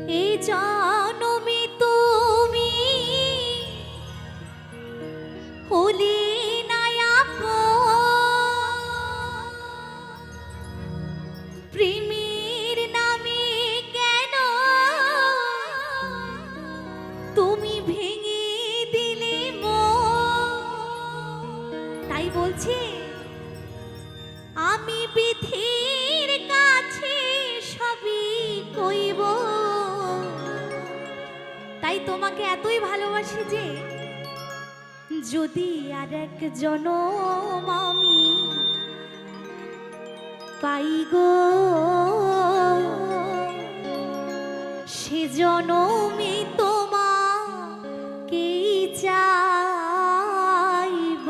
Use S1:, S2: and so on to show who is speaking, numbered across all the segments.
S1: এই জনমে তুমি হলে না আপন, প্রেমের নামে কেন তুমি ভেঙে দিলে মন। তাই বলছি আমি বিধির কাছে সবই কইব, তাই তোমাকে এতই ভালোবাসি যে যদি আর এক জনম আমি পাই গো, সে জনমে তোমাকেই চাইব।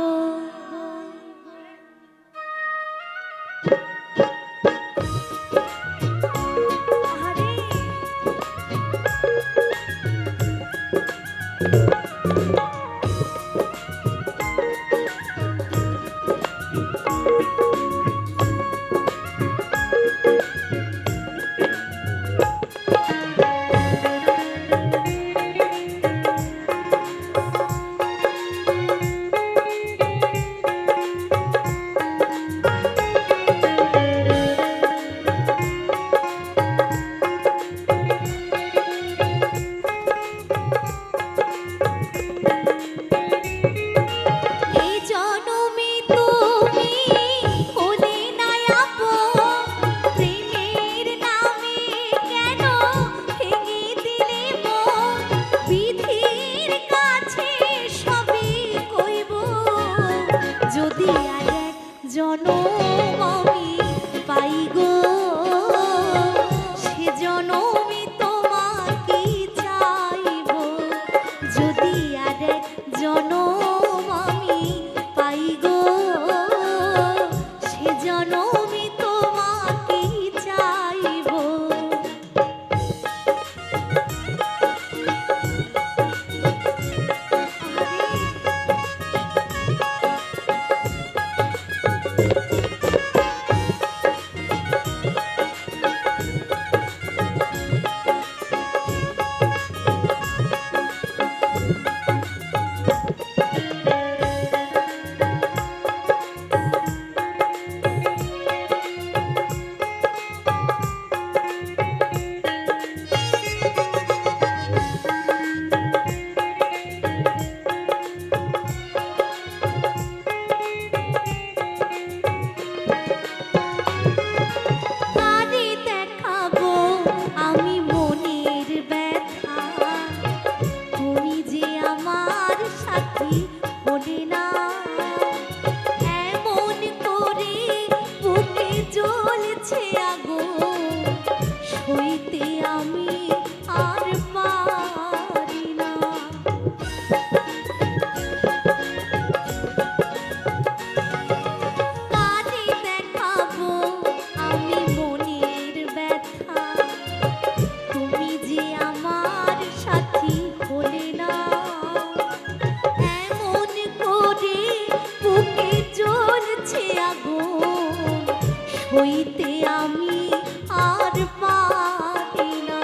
S1: যদি আর এক জনম আমি পাই গো, সে জনমে তোমাকেই চাইব। যদি আর এক জনম আমি পাই গো, সে জনমে তোমাকেই চাইব। হইতে আমি আর পারি না,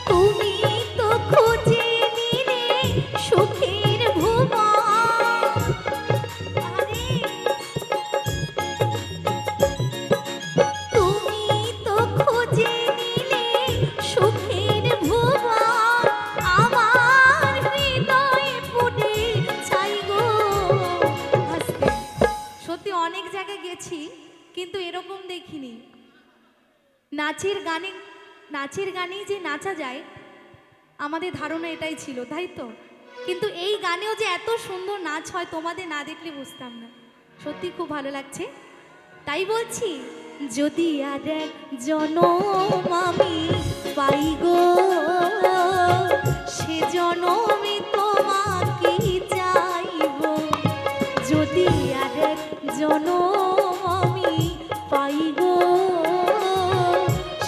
S1: তুমি তো খুঁজে নিলে সুখের ভুবন। তুমি তো খুঁজে নিলে সুখের ভুবন, আমার হৃদয়ে পুড়ে ছাই গো। সত্যি অনেক জায়গায় গেছি কিন্তু এরকম দেখিনি। নাচের গানেই যে নাচা যায় আমাদের ধারণা এটাই ছিল, তাই তো? কিন্তু এই গানেও যে এত সুন্দর নাচ হয় তোমাদের না দেখলে বুঝতাম না। সত্যি খুব ভালো লাগছে, তাই বলছি যদি আর এক জনম আমি পাই গো, সে জনমে তোমাকেই চাইব। যদি আর এক জনম আমি পাই গো,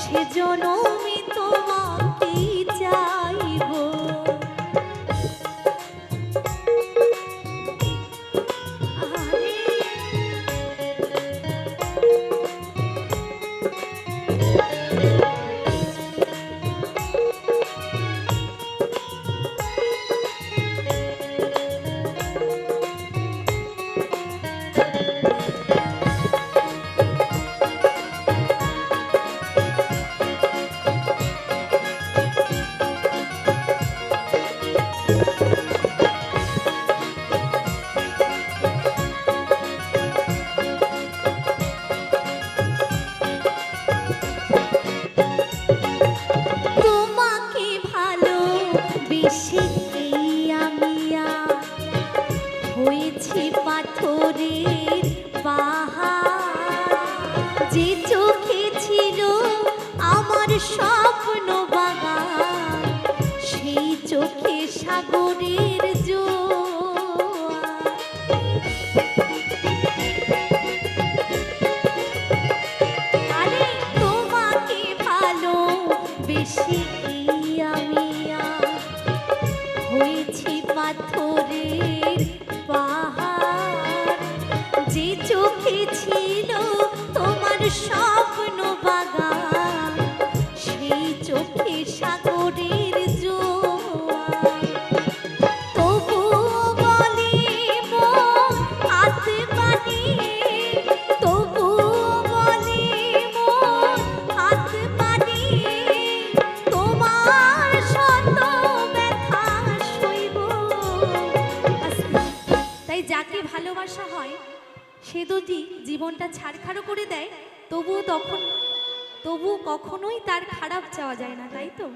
S1: সে জনমে তোমাকেই চাইব। স্বপ্ন বাগান, সেই চোখে সাগরের জোয়ার। আরে তোমাকে ভালোবেসে এই আমি হয়েছি পাথরের পাহাড়। যে চোখে ছিল তোমার স্বপ্ন বাগান, সেই চোখে সাগরের জোয়ার। তবুও বলে মন হাত বাড়িয়ে, তবুও বলে মন হাত বাড়িয়ে, তোমার শত ব্যথা সইব। তাই যাকে ভালোবাসা হয় সে যদি জীবনটা ছাড়খাড়ো করে দেয়, তবুও কখনোই তার খারাপ চাওয়া যায় না, তাই তো?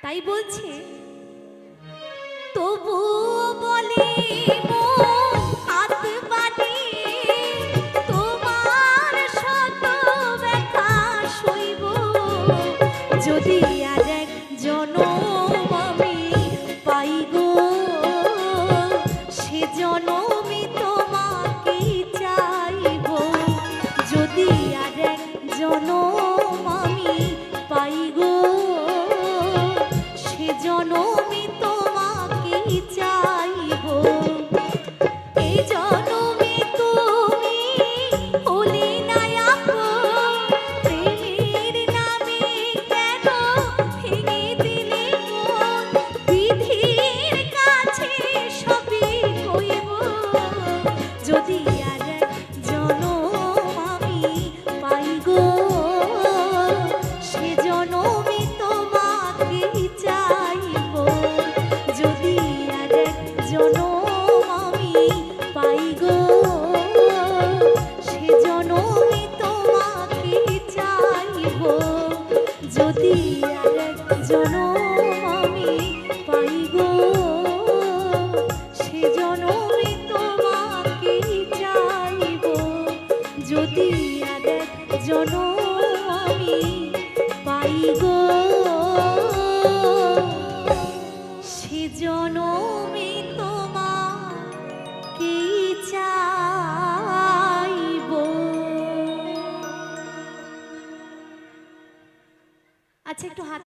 S1: তাই বলছে, তবুও বলে মন হাত বাড়িয়ে, তোমার শত ব্যথা সইব। যদি আর এক জনম আমি পাই গো, সে জনমই তোমাকে চাইব। যদি আর এক জনম আমি পাই গো, সে জনমই তোমাকে চাইব। এই জনমে তুমি হলে না আপন, প্রেমের নামে কেন ভেঙে দিলে মন? বিধির কাছে সবই কইব। যদি আর এক জনম আমি পাই গো, সে জনমই তোমাকে চাইব। যদি আর এক জনম আমি পাই গো, সে জনমই তোমাকে চাইব। যদি আর এক জনম আমি পাই গো, সে জনমই তোমাকে চাইব। যদি আর এক জনম আমি পাই গো, সে জনমই তোমাকে চাইব। আচ্ছা, একটু হাত